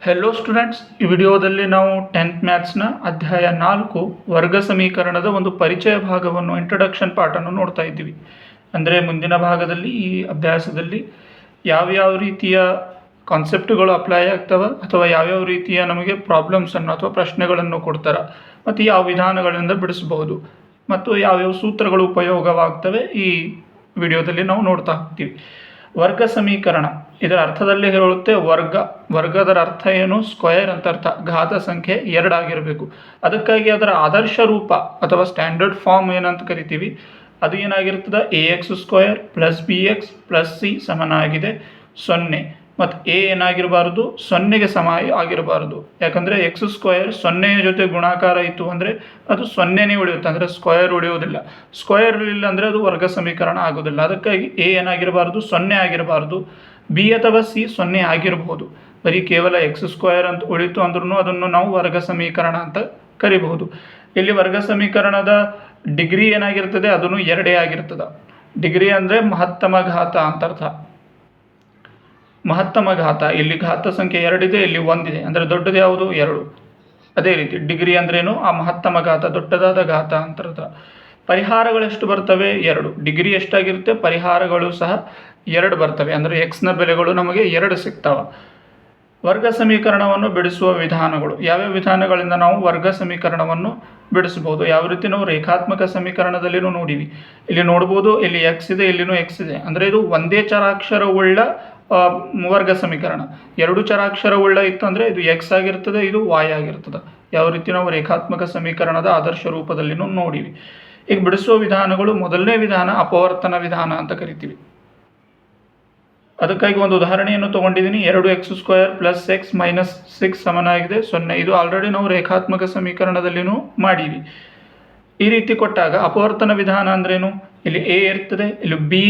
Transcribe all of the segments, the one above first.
Hello students, ಈ ವಿಡಿಯೋದಲ್ಲಿ ನಾವು 10th ಮ್ಯಾಥ್ಸ್ನ ಅಧ್ಯಾಯ 4 ವರ್ಗ ಸಮೀಕರಣದ ಒಂದು ಪರಿಚಯ ಭಾಗವನ್ನು ಇಂಟ್ರೊಡಕ್ಷನ್ ಪಾರ್ಟನ್ನು ನೋಡ್ತಾ ಇದ್ದೀವಿ. ಅಂದರೆ ಮುಂದಿನ ಭಾಗದಲ್ಲಿ ಈ ಅಭ್ಯಾಸದಲ್ಲಿ ಯಾವ್ಯಾವ ರೀತಿಯ ಕಾನ್ಸೆಪ್ಟ್ಗಳು ಅಪ್ಲೈ ಆಗ್ತವೆ ಅಥವಾ ಯಾವ್ಯಾವ ರೀತಿಯ ನಮಗೆ ಪ್ರಾಬ್ಲಮ್ಸನ್ನು ಅಥವಾ ಪ್ರಶ್ನೆಗಳನ್ನು ಕೊಡ್ತಾರೆ ಮತ್ತು ಯಾವ ವಿಧಾನಗಳಿಂದ ಬಿಡಿಸಬಹುದು ಮತ್ತು ಯಾವ್ಯಾವ ಸೂತ್ರಗಳು ಉಪಯೋಗವಾಗ್ತವೆ ಈ ವಿಡಿಯೋದಲ್ಲಿ ನಾವು ನೋಡ್ತಾ ಹೋಗ್ತೀವಿ. ವರ್ಗ ಸಮೀಕರಣ ಇದರ ಅರ್ಥದಲ್ಲಿ ಹೇಳುತ್ತೆ ವರ್ಗದರ ಅರ್ಥ ಏನು? ಸ್ಕ್ವೇರ್ ಅಂತ ಅರ್ಥ. ಘಾತ ಸಂಖ್ಯೆ 2 ಆಗಿರಬೇಕು. ಅದಕ್ಕಾಗಿ ಅದರ ಆದರ್ಶ ರೂಪ ಅಥವಾ ಸ್ಟ್ಯಾಂಡರ್ಡ್ ಫಾರ್ಮ್ ಏನಂತ ಕರಿತೀವಿ, ಅದು ಏನಾಗಿರ್ತದೆ? ax² + bx + c ಸಮನಾಗಿದೆ 0 ಮತ್ತು a ಏನಾಗಿರಬಾರ್ದು? 0ಗೆ ಸಮ ಆಗಿರಬಾರ್ದು. ಯಾಕಂದರೆ x² 0ಯ ಜೊತೆ ಗುಣಾಕಾರ ಇತ್ತು ಅಂದರೆ ಅದು 0ನೇ ಉಳಿಯುತ್ತೆ, ಅಂದರೆ ಸ್ಕ್ವೇರ್ ಉಳಿಯೋದಿಲ್ಲ. ಸ್ಕ್ವೇರ್ ಇಲ್ಲ ಅಂದರೆ ಅದು ವರ್ಗ ಸಮೀಕರಣ ಆಗೋದಿಲ್ಲ. ಅದಕ್ಕಾಗಿ a ಏನಾಗಿರಬಾರ್ದು? 0 ಆಗಿರಬಾರ್ದು. b ಅಥವಾ c 0 ಆಗಿರಬಹುದು. ಬರೀ ಕೇವಲ x² ಅಂತ ಉಳಿತು ಅಂದ್ರೂ ಅದನ್ನು ನಾವು ವರ್ಗ ಸಮೀಕರಣ ಅಂತ ಕರಿಬಹುದು. ಇಲ್ಲಿ ವರ್ಗ ಸಮೀಕರಣದ ಡಿಗ್ರಿ ಏನಾಗಿರ್ತದೆ? ಅದನ್ನು 2 ಆಗಿರ್ತದೆ. ಡಿಗ್ರಿ ಅಂದರೆ ಮಹತ್ತಮ ಘಾತ ಅಂತ ಅರ್ಥ. ಮಹತ್ತಮ ಘಾತ, ಇಲ್ಲಿ ಘಾತ ಸಂಖ್ಯೆ 2 ಇದೆ, ಇಲ್ಲಿ 1 ಇದೆ, ಅಂದರೆ ದೊಡ್ಡದು ಯಾವುದು? 2. ಅದೇ ರೀತಿ ಡಿಗ್ರಿ ಅಂದ್ರೇನು? ಆ ಮಹತ್ತಮ ಘಾತ, ದೊಡ್ಡದಾದ ಘಾತ ಅಂತ ಅರ್ಥ. ಪರಿಹಾರಗಳು ಎಷ್ಟು ಬರ್ತವೆ? 2. ಡಿಗ್ರಿ ಎಷ್ಟಾಗಿರುತ್ತೆ? ಪರಿಹಾರಗಳು ಸಹ 2 ಬರ್ತವೆ, ಅಂದರೆ ಎಕ್ಸ್ನ ಬೆಲೆಗಳು ನಮಗೆ 2 ಸಿಗ್ತಾವೆ. ವರ್ಗ ಸಮೀಕರಣವನ್ನು ಬಿಡಿಸುವ ವಿಧಾನಗಳು, ಯಾವ್ಯಾವ ವಿಧಾನಗಳಿಂದ ನಾವು ವರ್ಗ ಸಮೀಕರಣವನ್ನು ಬಿಡಿಸಬಹುದು? ಯಾವ ರೀತಿ ನಾವು ರೇಖಾತ್ಮಕ ಸಮೀಕರಣದಲ್ಲಿನೂ ನೋಡಿವಿ. ಇಲ್ಲಿ ನೋಡ್ಬೋದು, ಇಲ್ಲಿ ಎಕ್ಸ್ ಇದೆ, ಇಲ್ಲಿನೂ ಎಕ್ಸ್ ಇದೆ, ಅಂದರೆ ಇದು ಒಂದೇ ಚರಾಕ್ಷರವುಳ್ಳ ವರ್ಗ ಸಮೀಕರಣ. 2 ಚರಾಕ್ಷರವುಳ್ಳ ಇತ್ತು ಅಂದರೆ ಇದು ಎಕ್ಸ್ ಆಗಿರ್ತದೆ, ಇದು ವಾಯ್ ಆಗಿರ್ತದೆ. ಯಾವ ರೀತಿ ನಾವು ರೇಖಾತ್ಮಕ ಸಮೀಕರಣದ ಆದರ್ಶ ರೂಪದಲ್ಲಿನೂ ನೋಡಿವಿ. ಈಗ ಬಿಡಿಸುವ ವಿಧಾನಗಳು, ಮೊದಲನೇ ವಿಧಾನ ಅಪವರ್ತನ ವಿಧಾನ ಅಂತ ಕರಿತೀವಿ. ಅದಕ್ಕಾಗಿ ಒಂದು ಉದಾಹರಣೆಯನ್ನು ತೊಗೊಂಡಿದ್ದೀನಿ. 2x² + x - 6 ಸಮನಾಗಿದೆ 0. ಇದು ಆಲ್ರೆಡಿ ನಾವು ರೇಖಾತ್ಮಕ ಸಮೀಕರಣದಲ್ಲಿನೂ ಮಾಡೀವಿ. ಈ ರೀತಿ ಕೊಟ್ಟಾಗ ಅಪವರ್ತನ ವಿಧಾನ ಅಂದ್ರೇನು? ಇಲ್ಲಿ a ಇರ್ತದೆ, ಇಲ್ಲಿ b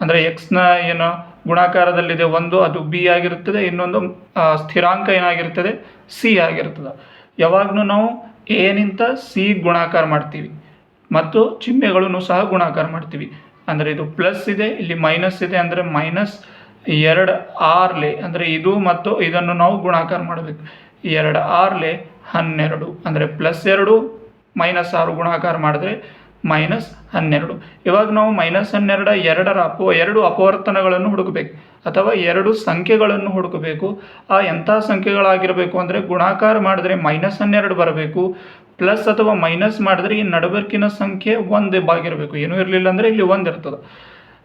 ಅಂದರೆ ಎಕ್ಸ್ನ ಏನು ಗುಣಾಕಾರದಲ್ಲಿದೆ 1, ಅದು b ಆಗಿರುತ್ತದೆ. ಇನ್ನೊಂದು ಸ್ಥಿರಾಂಕ ಏನಾಗಿರ್ತದೆ? c ಆಗಿರ್ತದೆ. ಯಾವಾಗಲೂ ನಾವು a ನಿಂತ c ಗುಣಾಕಾರ ಮಾಡ್ತೀವಿ ಮತ್ತು ಚಿಹ್ನೆಗಳನ್ನು ಸಹ ಗುಣಾಕಾರ ಮಾಡ್ತೀವಿ. ಅಂದರೆ ಇದು ಪ್ಲಸ್ ಇದೆ, ಇಲ್ಲಿ ಮೈನಸ್ ಇದೆ, ಅಂದರೆ -2r ಅಂದರೆ ಇದು ಮತ್ತು ಇದನ್ನು ನಾವು ಗುಣಾಕಾರ ಮಾಡಬೇಕು. 2r 12 ಅಂದರೆ +2 -6 ಗುಣಾಕಾರ ಮಾಡಿದ್ರೆ -12. ಇವಾಗ ನಾವು -12 2 ಅಪವರ್ತನಗಳನ್ನು ಹುಡುಕಬೇಕು ಅಥವಾ 2 ಸಂಖ್ಯೆಗಳನ್ನು ಹುಡುಕಬೇಕು. ಆ ಎಂಥ ಸಂಖ್ಯೆಗಳಾಗಿರಬೇಕು ಅಂದರೆ ಗುಣಾಕಾರ ಮಾಡಿದ್ರೆ -12 ಬರಬೇಕು, ಪ್ಲಸ್ ಅಥವಾ ಮೈನಸ್ ಮಾಡಿದ್ರೆ ಈ ನಡುಬರ್ಕಿನ ಸಂಖ್ಯೆ 1 ಆಗಿರಬೇಕು. ಏನೂ ಇರಲಿಲ್ಲ ಅಂದರೆ ಇಲ್ಲಿ 1 ಇರ್ತದೆ.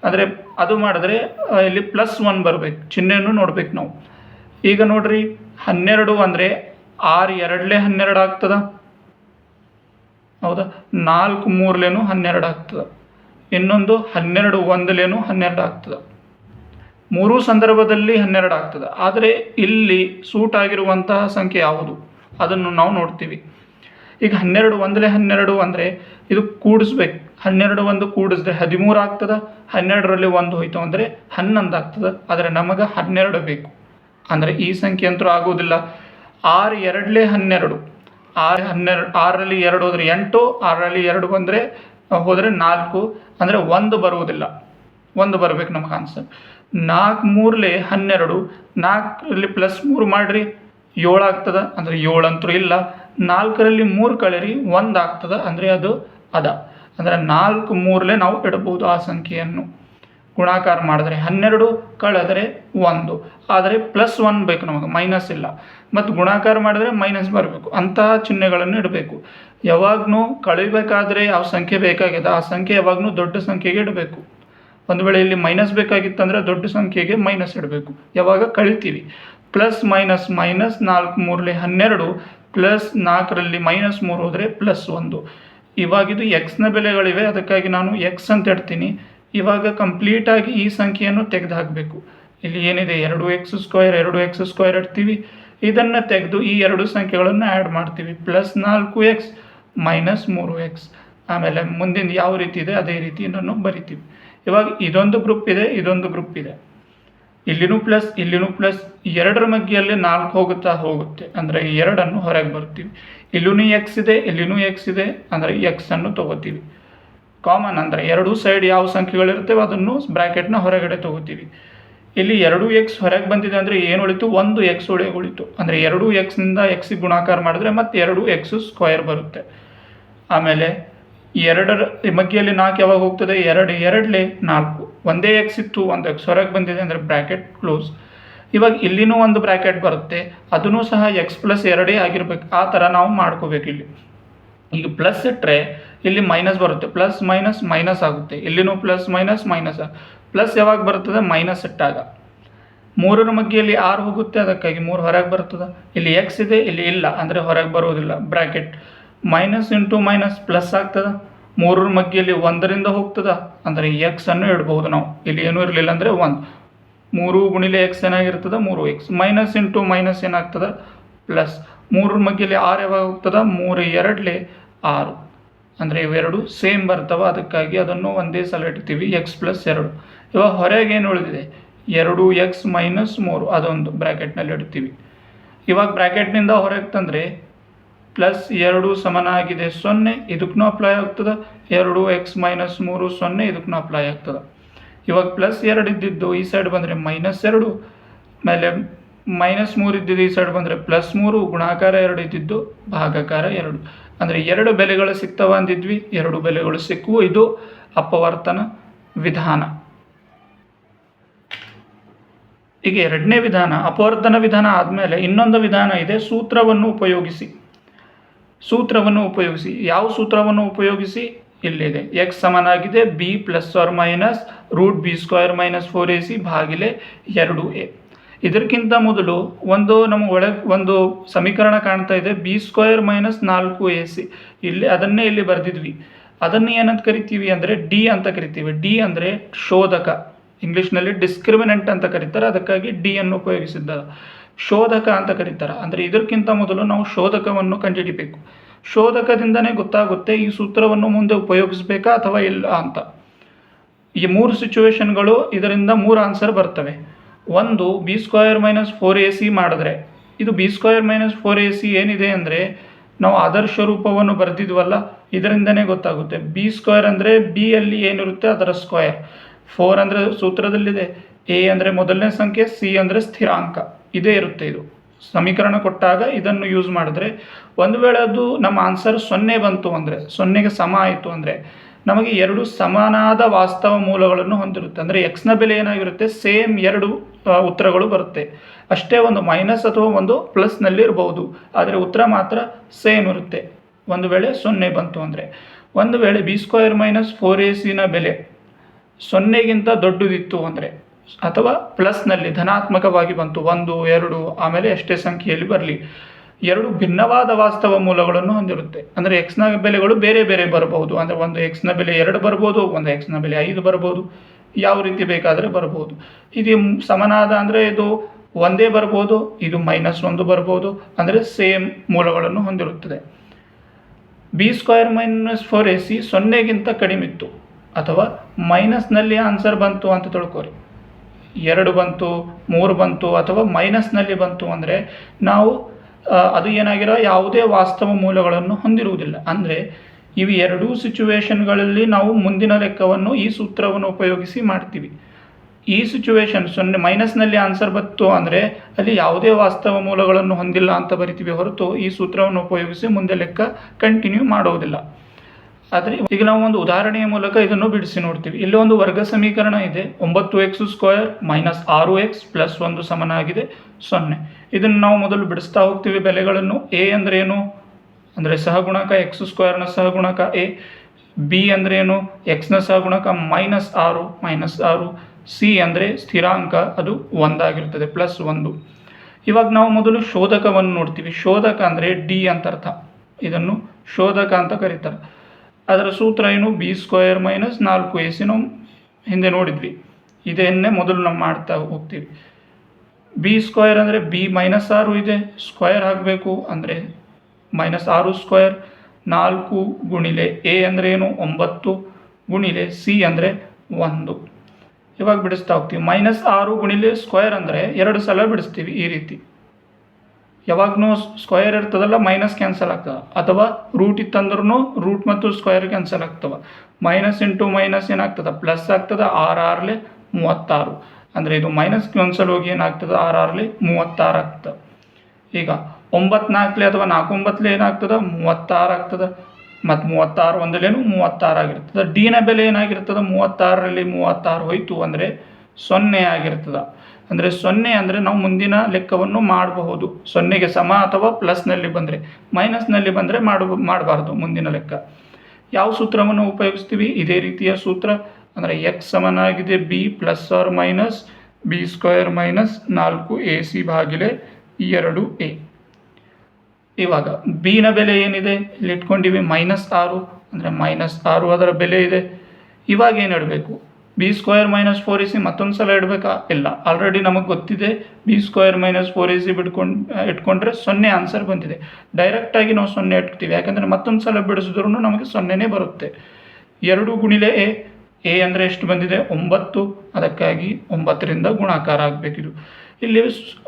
ಅಂದರೆ ಅದು ಮಾಡಿದ್ರೆ ಇಲ್ಲಿ +1 ಬರಬೇಕು. ಚಿಹ್ನೆಯನ್ನು ನೋಡ್ಬೇಕು ನಾವು. ಈಗ ನೋಡ್ರಿ, 12 ಅಂದರೆ 6 2 12 ಆಗ್ತದ, ಹೌದಾ? 4 3 12 ಆಗ್ತದೆ. ಇನ್ನೊಂದು 12 1 12 ಆಗ್ತದೆ. 3 ಸಂದರ್ಭದಲ್ಲಿ 12 ಆಗ್ತದೆ. ಆದರೆ ಇಲ್ಲಿ ಸೂಟ್ ಆಗಿರುವಂತಹ ಸಂಖ್ಯೆ ಯಾವುದು ಅದನ್ನು ನಾವು ನೋಡ್ತೀವಿ. ಈಗ 12 1 12 ಅಂದರೆ ಇದು ಕೂಡಿಸ್ಬೇಕು. 12 1 ಕೂಡಿಸಿದ್ರೆ 13 ಆಗ್ತದೆ. 12ರಲ್ಲಿ 1 ಹೋಯ್ತು ಅಂದರೆ 11 ಆಗ್ತದೆ. ಆದರೆ ನಮಗೆ 12 ಬೇಕು, ಅಂದರೆ ಈ ಸಂಖ್ಯೆ ಅಂತೂ ಆಗೋದಿಲ್ಲ. 6 2 12, 6ರಲ್ಲಿ 2 ಹೋದರೆ 8, 6ರಲ್ಲಿ 2 ಬಂದರೆ ಹೋದರೆ 4, ಅಂದರೆ 1 ಬರುವುದಿಲ್ಲ. 1 ಬರಬೇಕು ನಮಗೆ ಆನ್ಸರ್. 4 3 12, 4ರಲ್ಲಿ +3 ಮಾಡಿರಿ 7 ಆಗ್ತದೆ, ಅಂದರೆ 7 ಅಂತೂ ಇಲ್ಲ. 4ರಲ್ಲಿ 3 ಕಳೆರಿ 1 ಆಗ್ತದೆ, ಅಂದರೆ ಅದು ಅಂದರೆ 4 3 ನಾವು ಇಡಬಹುದು ಆ ಸಂಖ್ಯೆಯನ್ನು. ಗುಣಾಕಾರ ಮಾಡಿದ್ರೆ 12 ಕಳೆದರೆ 1, ಆದರೆ +1 ಬೇಕು ನಮಗೆ, ಮೈನಸ್ ಇಲ್ಲ. ಮತ್ತು ಗುಣಾಕಾರ ಮಾಡಿದ್ರೆ ಮೈನಸ್ ಬರಬೇಕು. ಅಂತಹ ಚಿಹ್ನೆಗಳನ್ನು ಇಡಬೇಕು. ಯಾವಾಗೂ ಕಳಿಬೇಕಾದ್ರೆ ಯಾವ ಸಂಖ್ಯೆ ಬೇಕಾಗಿದೆ ಆ ಸಂಖ್ಯೆ ಯಾವಾಗೂ ದೊಡ್ಡ ಸಂಖ್ಯೆಗೆ ಇಡಬೇಕು. ಒಂದು ವೇಳೆ ಇಲ್ಲಿ ಮೈನಸ್ ಬೇಕಾಗಿತ್ತಂದರೆ ದೊಡ್ಡ ಸಂಖ್ಯೆಗೆ ಮೈನಸ್ ಇಡಬೇಕು. ಯಾವಾಗ ಕಳಿತೀವಿ +- -4 3 12 +4ರಲ್ಲಿ -3 ಹೋದರೆ +1. ಇವಾಗಿದು ಎಕ್ಸ್ನ ಬೆಲೆಗಳಿವೆ, ಅದಕ್ಕಾಗಿ ನಾನು ಎಕ್ಸ್ ಅಂತ ಇಡ್ತೀನಿ. ಇವಾಗ ಕಂಪ್ಲೀಟಾಗಿ ಈ ಸಂಖ್ಯೆಯನ್ನು ತೆಗೆದು ಹಾಕಬೇಕು. ಇಲ್ಲಿ ಏನಿದೆ 2x² ಇಡ್ತೀವಿ. ಇದನ್ನು ತೆಗೆದು ಈ 2 ಸಂಖ್ಯೆಗಳನ್ನು ಆ್ಯಡ್ ಮಾಡ್ತೀವಿ. +4x -3x. ಆಮೇಲೆ ಮುಂದಿನ ಯಾವ ರೀತಿ ಇದೆ ಅದೇ ರೀತಿ ಇದನ್ನು ಬರಿತೀವಿ. ಇವಾಗ ಇದೊಂದು ಗ್ರೂಪ್ ಇದೆ, ಇದೊಂದು ಗ್ರೂಪ್ ಇದೆ. ಇಲ್ಲಿನೂ ಪ್ಲಸ್, ಇಲ್ಲಿನೂ ಪ್ಲಸ್. 2ರ ಮಧ್ಯೆಯಲ್ಲಿ 4 ಹೋಗುತ್ತೆ, ಅಂದರೆ 2ಅನ್ನು ಹೊರಗೆ ಬರ್ತೀವಿ. ಇಲ್ಲೂ ಎಕ್ಸ್ ಇದೆ, ಇಲ್ಲಿನೂ ಎಕ್ಸ್ ಇದೆ, ಅಂದರೆ ಎಕ್ಸನ್ನು ತೊಗೋತೀವಿ. ಕಾಮನ್ ಅಂದರೆ 2 ಸೈಡ್ ಯಾವ ಸಂಖ್ಯೆಗಳಿರ್ತೇವೆ ಅದನ್ನು ಬ್ರ್ಯಾಕೆಟ್ನ ಹೊರಗಡೆ ತೊಗೋತೀವಿ. ಇಲ್ಲಿ 2x ಹೊರಗೆ ಬಂದಿದೆ ಅಂದರೆ ಏನು ಉಳಿತು, ಒಂದು ಎಕ್ಸ್ ಒಳಗೆ ಉಳಿತು. ಅಂದರೆ 2xನಿಂದ ಎಕ್ಸಿಗೆ ಗುಣಾಕಾರ ಮಾಡಿದ್ರೆ ಮತ್ತೆ 2x² ಬರುತ್ತೆ. ಆಮೇಲೆ 2 ಮಗ್ಗಿಯಲ್ಲಿ 4 ಯಾವಾಗ ಹೋಗ್ತದೆ, 2 2 4, ಒಂದೇ ಎಕ್ಸ್ ಇತ್ತು, ಒಂದು ಎಕ್ಸ್ ಹೊರಗೆ ಬಂದಿದೆ ಅಂದರೆ ಬ್ರ್ಯಾಕೆಟ್ ಕ್ಲೋಸ್. ಇವಾಗ ಇಲ್ಲಿನೂ ಒಂದು ಬ್ರ್ಯಾಕೆಟ್ ಬರುತ್ತೆ, ಅದನ್ನು ಸಹ x+2 ಆಗಿರ್ಬೇಕು. ಆ ಥರ ನಾವು ಮಾಡ್ಕೋಬೇಕು. ಇಲ್ಲಿ ಈಗ ಪ್ಲಸ್ ಇಟ್ಟರೆ ಇಲ್ಲಿ ಮೈನಸ್ ಬರುತ್ತೆ, ಪ್ಲಸ್ ಮೈನಸ್ ಮೈನಸ್ ಆಗುತ್ತೆ. ಇಲ್ಲಿನೂ ಪ್ಲಸ್ ಮೈನಸ್ ಮೈನಸ್. ಪ್ಲಸ್ ಯಾವಾಗ ಬರ್ತದೆ, ಮೈನಸ್ ಇಟ್ಟಾಗ. 3ರ ಮಗ್ಗಿಯಲ್ಲಿ 6 ಹೋಗುತ್ತೆ, ಅದಕ್ಕಾಗಿ 3 ಹೊರಗೆ ಬರ್ತದೆ. ಇಲ್ಲಿ ಎಕ್ಸ್ ಇದೆ, ಇಲ್ಲಿ ಇಲ್ಲ, ಅಂದರೆ ಹೊರಗೆ ಬರೋದಿಲ್ಲ. Bracket minus into minus plus ಆಗ್ತದೆ. 3ರ ಮಗ್ಗಿಯಲ್ಲಿ 1ರಿಂದ ಹೋಗ್ತದೆ, ಅಂದರೆ ಎಕ್ಸನ್ನು ಇಡ್ಬೋದು ನಾವು. ಇಲ್ಲಿ ಏನೂ ಇರಲಿಲ್ಲ ಅಂದರೆ 1. 3 ಗುಣಿಲೆ ಎಕ್ಸ್ ಏನಾಗಿರ್ತದೆ, 3x. ಮೈನಸ್ ಇಂಟು ಮೈನಸ್ ಏನಾಗ್ತದೆ, ಪ್ಲಸ್. 3ರ ಮಗ್ಗಿಯಲ್ಲಿ 6 ಯಾವಾಗ ಹೋಗ್ತದೆ, 3 2 6, ಅಂದರೆ ಇವೆರಡು ಸೇಮ್ ಬರ್ತವೆ. ಅದಕ್ಕಾಗಿ ಅದನ್ನು ಒಂದೇ ಸಲ ಇಡ್ತೀವಿ, x+2. ಇವಾಗ ಹೊರಗೆ ಏನು ಉಳಿದಿದೆ, 2x - 3, ಅದೊಂದು ಬ್ರ್ಯಾಕೆಟ್ನಲ್ಲಿ ಇಡ್ತೀವಿ. ಇವಾಗ ಬ್ರ್ಯಾಕೆಟ್ನಿಂದ ಹೊರಗೆ ತಂದರೆ +2 ಸಮನಾಗಿದೆ 0, ಇದಕ್ಕೂ ಅಪ್ಲೈ ಆಗ್ತದೆ. 2x - 3 0, ಇದಕ್ಕೂ ಅಪ್ಲೈ ಆಗ್ತದೆ. ಇವಾಗ +2 ಇದ್ದಿದ್ದು ಈ ಸೈಡ್ ಬಂದರೆ -2, ಮೇಲೆ -3 ಇದ್ದಿದ್ದು ಈ ಸೈಡ್ ಬಂದರೆ +3, ಗುಣಾಕಾರ 2 ಇದ್ದಿದ್ದು ಭಾಗಾಕಾರ 2. ಅಂದರೆ 2 ಬೆಲೆಗಳು ಸಿಗ್ತವ ಅಂದಿದ್ವಿ, 2 ಬೆಲೆಗಳು ಸಿಕ್ಕವು. ಇದು ಅಪವರ್ತನ ವಿಧಾನ. ಈಗ ಎರಡನೇ ವಿಧಾನ, ಅಪವರ್ತನ ವಿಧಾನ ಆದಮೇಲೆ ಇನ್ನೊಂದು ವಿಧಾನ ಇದೆ, ಸೂತ್ರವನ್ನು ಉಪಯೋಗಿಸಿ. ಯಾವ ಸೂತ್ರವನ್ನು ಉಪಯೋಗಿಸಿ, ಇಲ್ಲಿದೆ. x ಸಮನಾಗಿದೆ b ± √b² - 4ac ಭಾಗಿಲೆ 2a. ಇದಕ್ಕಿಂತ ಮೊದಲು ನಮ್ಮ ಒಳಗೆ ಒಂದು ಸಮೀಕರಣ ಕಾಣ್ತಾ ಇದೆ, b² - 4ac. ಅದನ್ನೇ ಇಲ್ಲಿ ಬರೆದಿದ್ವಿ. ಅದನ್ನು ಏನಂತ ಕರಿತೀವಿ ಅಂದರೆ ಡಿ ಅಂತ ಕರಿತೀವಿ. ಡಿ ಅಂದರೆ ಶೋಧಕ, ಇಂಗ್ಲೀಷ್ನಲ್ಲಿ ಡಿಸ್ಕ್ರಿಮಿನೆಂಟ್ ಅಂತ ಕರೀತಾರೆ, ಅದಕ್ಕಾಗಿ ಡಿ ಅನ್ನು ಉಪಯೋಗಿಸಿದ್ದಾರೆ. ಶೋಧಕ ಅಂತ ಕರೀತಾರೆ. ಅಂದರೆ ಇದಕ್ಕಿಂತ ಮೊದಲು ನಾವು ಶೋಧಕವನ್ನು ಕಂಡುಹಿಡಿಬೇಕು. ಶೋಧಕದಿಂದನೇ ಗೊತ್ತಾಗುತ್ತೆ ಈ ಸೂತ್ರವನ್ನು ಮುಂದೆ ಉಪಯೋಗಿಸಬೇಕಾ ಅಥವಾ ಇಲ್ಲ ಅಂತ. ಈ 3 ಸಿಚುವೇಶನ್ಗಳು, ಇದರಿಂದ 3 ಆನ್ಸರ್ ಬರ್ತವೆ. ಒಂದು b² - 4ac ಮಾಡಿದ್ರೆ, ಇದು b² - 4ac ಏನಿದೆ ಅಂದರೆ ನಾವು ಆದರ್ಶ ರೂಪವನ್ನು ಬರೆದಿದ್ವಲ್ಲ, ಇದರಿಂದನೇ ಗೊತ್ತಾಗುತ್ತೆ. b² ಅಂದರೆ b ಅಲ್ಲಿ ಏನಿರುತ್ತೆ ಅದರ ಸ್ಕ್ವೇರ್, 4 ಅಂದರೆ ಸೂತ್ರದಲ್ಲಿದೆ, a ಅಂದರೆ ಮೊದಲನೇ ಸಂಖ್ಯೆ, c ಅಂದರೆ ಸ್ಥಿರಾಂಕ, ಇದೇ ಇರುತ್ತೆ. ಇದು ಸಮೀಕರಣ ಕೊಟ್ಟಾಗ ಇದನ್ನು ಯೂಸ್ ಮಾಡಿದ್ರೆ, ಒಂದು ವೇಳೆ ಅದು ನಮ್ಮ ಆನ್ಸರ್ 0 ಬಂತು ಅಂದರೆ, 0ಗೆ ಸಮ ಆಯಿತು ಅಂದರೆ ನಮಗೆ 2 ಸಮಾನಾದ ವಾಸ್ತವ ಮೂಲಗಳನ್ನು ಹೊಂದಿರುತ್ತೆ. ಅಂದರೆ ಎಕ್ಸ್ನ ಬೆಲೆ ಏನಾಗಿರುತ್ತೆ, ಸೇಮ್ 2 ಉತ್ತರಗಳು ಬರುತ್ತೆ. ಅಷ್ಟೇ ಒಂದು ಮೈನಸ್ ಅಥವಾ ಒಂದು ಪ್ಲಸ್ನಲ್ಲಿ ಇರಬಹುದು, ಆದರೆ ಉತ್ತರ ಮಾತ್ರ ಸೇಮ್ ಇರುತ್ತೆ ಒಂದು ವೇಳೆ 0 ಬಂತು ಅಂದರೆ. ಒಂದು ವೇಳೆ b² - 4ac ಬೆಲೆ 0ಗಿಂತ ದೊಡ್ಡದಿತ್ತು ಅಂದರೆ, ಅಥವಾ ಪ್ಲಸ್ನಲ್ಲಿ ಧನಾತ್ಮಕವಾಗಿ ಬಂತು, 1 2 ಆಮೇಲೆ ಎಷ್ಟೇ ಸಂಖ್ಯೆಯಲ್ಲಿ ಬರಲಿ, 2 ಭಿನ್ನವಾದ ವಾಸ್ತವ ಮೂಲಗಳನ್ನು ಹೊಂದಿರುತ್ತೆ. ಅಂದರೆ ಎಕ್ಸ್ನ ಬೆಲೆಗಳು ಬೇರೆ ಬೇರೆ ಬರಬಹುದು. ಅಂದರೆ ಒಂದು ಎಕ್ಸ್ನ ಬೆಲೆ 2 ಬರ್ಬೋದು, ಒಂದು ಎಕ್ಸ್ನ ಬೆಲೆ 5 ಬರ್ಬೋದು, ಯಾವ ರೀತಿ ಬೇಕಾದರೆ ಬರ್ಬೋದು. ಇದು ಸಮನಾದ ಅಂದರೆ ಇದು ಒಂದೇ ಬರ್ಬೋದು, ಇದು -1 ಬರ್ಬೋದು, ಅಂದರೆ ಸೇಮ್ ಮೂಲಗಳನ್ನು ಹೊಂದಿರುತ್ತದೆ. b² - 4ac 0ಗಿಂತ ಕಡಿಮೆ ಇತ್ತು, ಅಥವಾ ಮೈನಸ್ನಲ್ಲಿ ಆನ್ಸರ್ ಬಂತು ಅಂತ ತಿಳ್ಕೊರಿ. 2 ಬಂತು, 3 ಬಂತು, ಅಥವಾ ಮೈನಸ್ನಲ್ಲಿ ಬಂತು ಅಂದರೆ ನಾವು ಅದು ಏನಾಗಿರೋ ಯಾವುದೇ ವಾಸ್ತವ ಮೂಲಗಳನ್ನು ಹೊಂದಿರುವುದಿಲ್ಲ. ಅಂದರೆ ಇವು 2 ಸಿಚುವೇಶನ್ಗಳಲ್ಲಿ ನಾವು ಮುಂದಿನ ಲೆಕ್ಕವನ್ನು ಈ ಸೂತ್ರವನ್ನು ಉಪಯೋಗಿಸಿ ಮಾಡ್ತೀವಿ. ಈ ಸಿಚುವೇಶನ್ 0 ಮೈನಸ್ನಲ್ಲಿ ಆನ್ಸರ್ ಬಂತು ಅಂದರೆ ಅಲ್ಲಿ ಯಾವುದೇ ವಾಸ್ತವ ಮೂಲಗಳನ್ನು ಹೊಂದಿಲ್ಲ ಅಂತ ಬರಿತೀವಿ ಹೊರತು ಈ ಸೂತ್ರವನ್ನು ಉಪಯೋಗಿಸಿ ಮುಂದೆ ಲೆಕ್ಕ ಕಂಟಿನ್ಯೂ ಮಾಡೋದಿಲ್ಲ. ಆದರೆ ಈಗ ನಾವು ಒಂದು ಉದಾಹರಣೆಯ ಮೂಲಕ ಇದನ್ನು ಬಿಡಿಸಿ ನೋಡ್ತೀವಿ. ಇಲ್ಲಿ ಒಂದು ವರ್ಗ ಸಮೀಕರಣ ಇದೆ, 9x² - 6x + 1 ಸಮನಾಗಿದೆ 0. ಇದನ್ನು ನಾವು ಮೊದಲು ಬಿಡಿಸ್ತಾ ಹೋಗ್ತೀವಿ ಬೆಲೆಗಳನ್ನು. a ಅಂದರೆ ಏನು ಅಂದರೆ ಸಹಗುಣಕ, x² ನ ಸಹಗುಣಕ a. b ಅಂದರೆ ಏನು, x ನ ಸಹಗುಣಕ -6 c ಅಂದರೆ ಸ್ಥಿರಾಂಕ, ಅದು 1 ಆಗಿರ್ತದೆ, +1. ಇವಾಗ ನಾವು ಮೊದಲು ಶೋಧಕವನ್ನು ನೋಡ್ತೀವಿ. ಶೋಧಕ ಅಂದರೆ ಡಿ ಅಂತ ಅರ್ಥ. ಇದನ್ನು ಶೋಧಕ ಅಂತ ಕರೀತಾರೆ. ಅದರ ಸೂತ್ರ ಏನು, b² - 4ac. ನಾವು ಹಿಂದೆ ನೋಡಿದ್ವಿ, ಇದನ್ನೇ ಮೊದಲು ನಾವು ಮಾಡ್ತಾ ಹೋಗ್ತೀವಿ. b² ಅಂದರೆ b -6 ಇದೆ, ಸ್ಕ್ವೇರ್ ಆಗಬೇಕು, ಅಂದರೆ -6². 4 ಗುಣಿಲೆ a ಅಂದರೆ ಏನು, 9 ಗುಣಿಲೆ c ಅಂದರೆ 1. ಇವಾಗ ಬಿಡಿಸ್ತಾ ಹೋಗ್ತೀವಿ. -6 ಗುಣಿಲೆ ಸ್ಕ್ವೇರ್ ಅಂದರೆ 2 ಸಲ ಬಿಡಿಸ್ತೀವಿ. ಈ ರೀತಿ ಯಾವಾಗೂ ಸ್ಕ್ವೇರ್ ಇರ್ತದಲ್ಲ, ಮೈನಸ್ ಕ್ಯಾನ್ಸಲ್ ಆಗ್ತದೆ, ಅಥವಾ ರೂಟ್ ಇತ್ತಂದ್ರೂ ರೂಟ್ ಮತ್ತು ಸ್ಕ್ವೇರ್ ಕ್ಯಾನ್ಸಲ್ ಆಗ್ತವೆ. ಮೈನಸ್ ಇಂಟು ಮೈನಸ್ ಏನಾಗ್ತದೆ, ಪ್ಲಸ್ ಆಗ್ತದೆ. 6 6 36, ಅಂದರೆ ಇದು ಮೈನಸ್ಗೆ ಒಂದ್ಸಲ ಹೋಗಿ ಏನಾಗ್ತದೆ 6 6ಲಿ 36 ಆಗ್ತದೆ. ಈಗ 9 4ಲಿ ಅಥವಾ 4 9ಲಿ ಏನಾಗ್ತದೆ 36 ಆಗ್ತದೆ. ಮತ್ತು 36 ಒಂದಲೇನು 36 ಆಗಿರ್ತದೆ. ಡಿನ ಬೆಲೆ ಏನಾಗಿರ್ತದೆ 36ರಲ್ಲಿ 36 ಹೋಯ್ತು ಅಂದರೆ 0 ಆಗಿರ್ತದೆ. ಅಂದರೆ 0 ಅಂದರೆ ನಾವು ಮುಂದಿನ ಲೆಕ್ಕವನ್ನು ಮಾಡಬಹುದು. 0ಗೆ ಸಮ ಅಥವಾ ಪ್ಲಸ್ನಲ್ಲಿ ಬಂದರೆ, ಮೈನಸ್ನಲ್ಲಿ ಬಂದರೆ ಮಾಡಬಾರ್ದು ಮುಂದಿನ ಲೆಕ್ಕ. ಯಾವ ಸೂತ್ರವನ್ನು ಉಪಯೋಗಿಸ್ತೀವಿ? ಇದೇ ರೀತಿಯ ಸೂತ್ರ. ಅಂದರೆ ಎಕ್ಸ್ ಸಮನಾಗಿದೆ B plus or minus B square minus 4ac ಭಾಗಿಲೆ 2a. ಇವಾಗ ಬಿನ ಬೆಲೆ ಏನಿದೆ ಇಲ್ಲಿ ಇಟ್ಕೊಂಡಿವಿ -6, ಅಂದರೆ -6 ಅದರ ಬೆಲೆ ಇದೆ. ಇವಾಗ ಏನು ಇಡಬೇಕು? ಬಿ ಸ್ಕ್ವೇರ್ ಮೈನಸ್ 4ac ಮತ್ತೊಂದು ಸಲ ಇಡಬೇಕಾ? ಇಲ್ಲ, ಆಲ್ರೆಡಿ ನಮಗೆ ಗೊತ್ತಿದೆ. ಬಿ ಸ್ಕ್ವೇರ್ ಮೈನಸ್ 4ac ಇಟ್ಕೊಂಡ್ರೆ 0 ಆನ್ಸರ್ ಬಂದಿದೆ. ಡೈರೆಕ್ಟಾಗಿ ನಾವು 0 ಇಟ್ತೀವಿ, ಯಾಕಂದರೆ ಮತ್ತೊಂದು ಸಲ ಬಿಡಿಸಿದ್ರೂ ನಮಗೆ 0ನೇ ಬರುತ್ತೆ. 2 ಗುಣಿಲೆ ಎ ಅಂದರೆ ಎಷ್ಟು ಬಂದಿದೆ? 9. ಅದಕ್ಕಾಗಿ 9ರಿಂದ ಗುಣಾಕಾರ ಆಗಬೇಕಿದು. ಇಲ್ಲಿ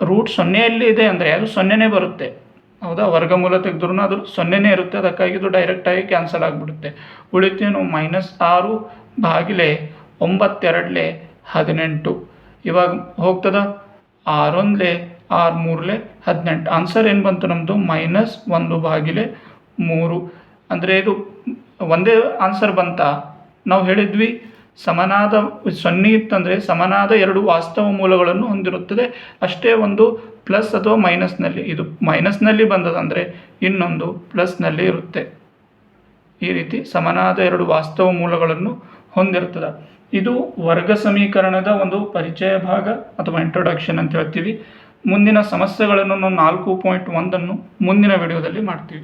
ರೂಟ್ 0 ಇದೆ ಅಂದರೆ ಅದು 0ನೇ ಬರುತ್ತೆ. ಹೌದಾ? ವರ್ಗಮೂಲ ತೆಗೆದ್ರೂ ಅದು 0ನೇ ಇರುತ್ತೆ. ಅದಕ್ಕಾಗಿ ಇದು ಡೈರೆಕ್ಟಾಗಿ ಕ್ಯಾನ್ಸಲ್ ಆಗಿಬಿಡುತ್ತೆ. ಉಳಿತೇನು? -6 ಭಾಗಿಲೆ 9 2ಲೆ 18. ಇವಾಗ ಹೋಗ್ತದ 6 1ಲೆ 6 3ಲೆ 18. ಆನ್ಸರ್ ಏನು ಬಂತು ನಮ್ಮದು? -1 ಭಾಗಿಲೆ 3. ಅಂದರೆ ಇದು ಒಂದೇ ಆನ್ಸರ್ ಬಂತ? ನಾವು ಹೇಳಿದ್ವಿ ಸಮನಾದ 0 ಇತ್ತಂದರೆ ಸಮನಾದ 2 ವಾಸ್ತವ ಮೂಲಗಳನ್ನು ಹೊಂದಿರುತ್ತದೆ. ಅಷ್ಟೇ ಒಂದು ಪ್ಲಸ್ ಅಥವಾ ಮೈನಸ್ನಲ್ಲಿ. ಇದು ಮೈನಸ್ನಲ್ಲಿ ಬಂದದಂದರೆ ಇನ್ನೊಂದು ಪ್ಲಸ್ನಲ್ಲಿ ಇರುತ್ತೆ. ಈ ರೀತಿ ಸಮನಾದ 2 ವಾಸ್ತವ ಮೂಲಗಳನ್ನು ಹೊಂದಿರ್ತದೆ. ಇದು ವರ್ಗ ಸಮೀಕರಣದ ಒಂದು ಪರಿಚಯ ಭಾಗ ಅಥವಾ ಇಂಟ್ರೊಡಕ್ಷನ್ ಅಂತ ಹೇಳ್ತೀವಿ. ಮುಂದಿನ ಸಮಸ್ಯೆಗಳನ್ನು ನಾವು 4.1 ಮುಂದಿನ ವಿಡಿಯೋದಲ್ಲಿ ಮಾಡ್ತೀವಿ.